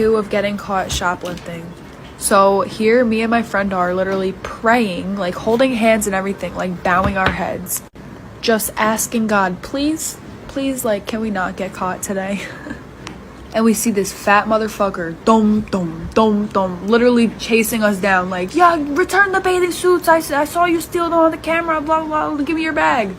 Of getting caught shoplifting. So here me and my friend are literally praying, like holding hands and everything, like bowing our heads, just asking God, please, like, can we not get caught today? And we see this fat motherfucker, literally chasing us down, like, yeah, return the bathing suits, I saw you steal them on the camera, blah blah blah, give me your bag.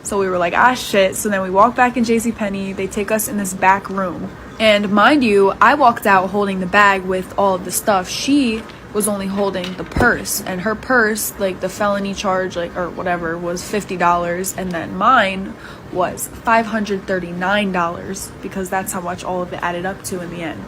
So we were like, ah shit. So then we walk back in JCPenney, they take us in this back room. And mind you, I walked out holding the bag with all of the stuff. She was only holding the purse, and her purse, like the felony charge, like, or whatever, was $50, and then mine was $539, because that's how much all of it added up to in the end.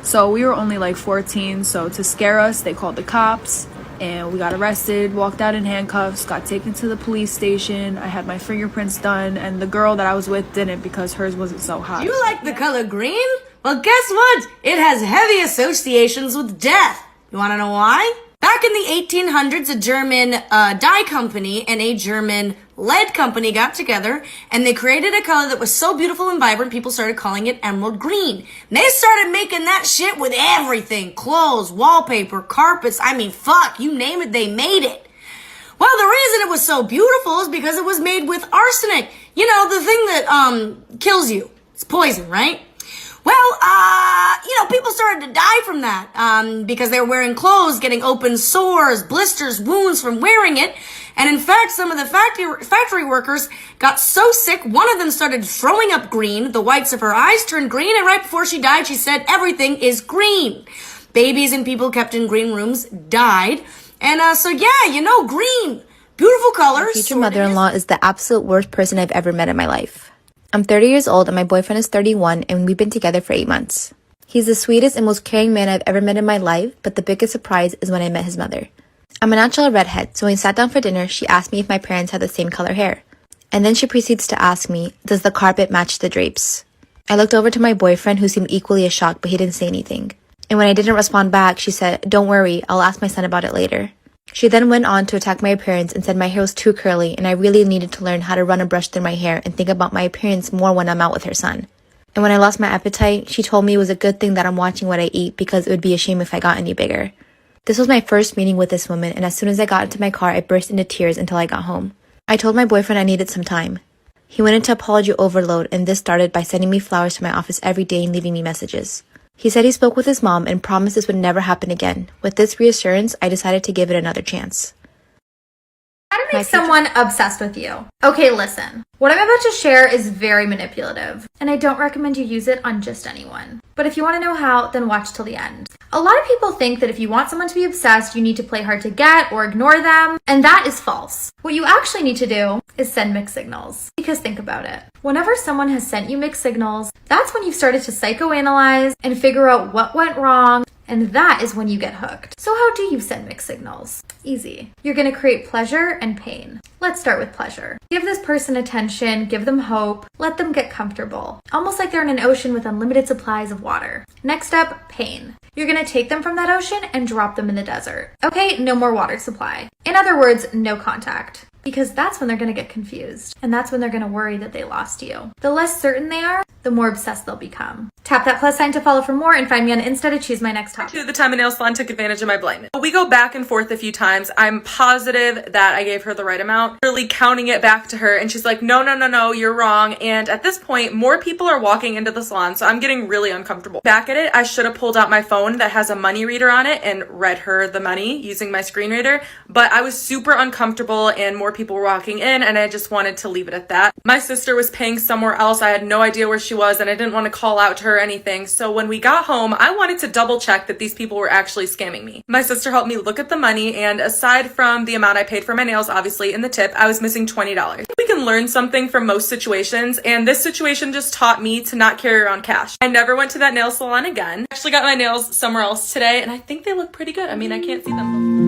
So we were only like 14, so to scare us, they called the cops, and we got arrested, walked out in handcuffs, got taken to the police station. I had my fingerprints done, and the girl that I was with didn't because hers wasn't so hot. You like the color green? Well, guess what? It has heavy associations with death. You want to know why? Back in the 1800s, a German dye company and a German lead company got together, and they created a color that was so beautiful and vibrant, people started calling it emerald green. And they started making that shit with everything. Clothes, wallpaper, carpets, I mean, fuck, you name it, they made it. Well, the reason it was so beautiful is because it was made with arsenic. You know, the thing that kills you. It's poison, right? Well, people started to die from that because they were wearing clothes, getting open sores, blisters, wounds from wearing it. And in fact, some of the factory workers got so sick, one of them started throwing up green. The whites of her eyes turned green, and right before she died, she said, everything is green. Babies and people kept in green rooms died. And green. Beautiful colors. My future mother-in-law is the absolute worst person I've ever met in my life. I'm 30 years old and my boyfriend is 31, and we've been together for 8 months. He's the sweetest and most caring man I've ever met in my life, but the biggest surprise is when I met his mother. I'm a natural redhead, so when we sat down for dinner, she asked me if my parents had the same color hair. And then she proceeds to ask me, does the carpet match the drapes? I looked over to my boyfriend, who seemed equally as shocked, but he didn't say anything. And when I didn't respond back, she said, don't worry, I'll ask my son about it later. She then went on to attack my appearance and said my hair was too curly and I really needed to learn how to run a brush through my hair and think about my appearance more when I'm out with her son. And when I lost my appetite, she told me it was a good thing that I'm watching what I eat because it would be a shame if I got any bigger. This was my first meeting with this woman, and as soon as I got into my car, I burst into tears until I got home. I told my boyfriend I needed some time. He went into apology overload, and this started by sending me flowers to my office every day and leaving me messages. He said he spoke with his mom and promised this would never happen again. With this reassurance, I decided to give it another chance. How to make someone obsessed with you. Okay, listen. What I'm about to share is very manipulative, and I don't recommend you use it on just anyone. But if you want to know how, then watch till the end. A lot of people think that if you want someone to be obsessed, you need to play hard to get or ignore them, and that is false. What you actually need to do is send mixed signals. Because think about it. Whenever someone has sent you mixed signals, that's when you've started to psychoanalyze and figure out what went wrong, and that is when you get hooked. So how do you send mixed signals? Easy. You're going to create pleasure and pain. Let's start with pleasure. Give this person attention, give them hope, let them get comfortable. Almost like they're in an ocean with unlimited supplies of water. Next up, pain. You're going to take them from that ocean and drop them in the desert. Okay, no more water supply. In other words, no contact. Because that's when they're going to get confused. And that's when they're going to worry that they lost you. The less certain they are, the more obsessed they'll become. Tap that plus sign to follow for more and find me on Insta to choose my next topic. The time a nail salon took advantage of my blindness. We go back and forth a few times. I'm positive that I gave her the right amount. Really counting it back to her, and she's like, no, you're wrong. And at this point, more people are walking into the salon, so I'm getting really uncomfortable. Back at it, I should have pulled out my phone that has a money reader on it and read her the money using my screen reader, but I was super uncomfortable and more people were walking in, and I just wanted to leave it at that. My sister was paying somewhere else. I had no idea where she was, and I didn't want to call out to her or anything. So when we got home, I wanted to double check that these people were actually scamming me. My sister helped me look at the money, and aside from the amount I paid for my nails, obviously in the tip, I was missing $20. We can learn something from most situations, and this situation just taught me to not carry around cash. I never went to that nail salon again. I actually got my nails somewhere else today, and I think they look pretty good. I mean, I can't see them.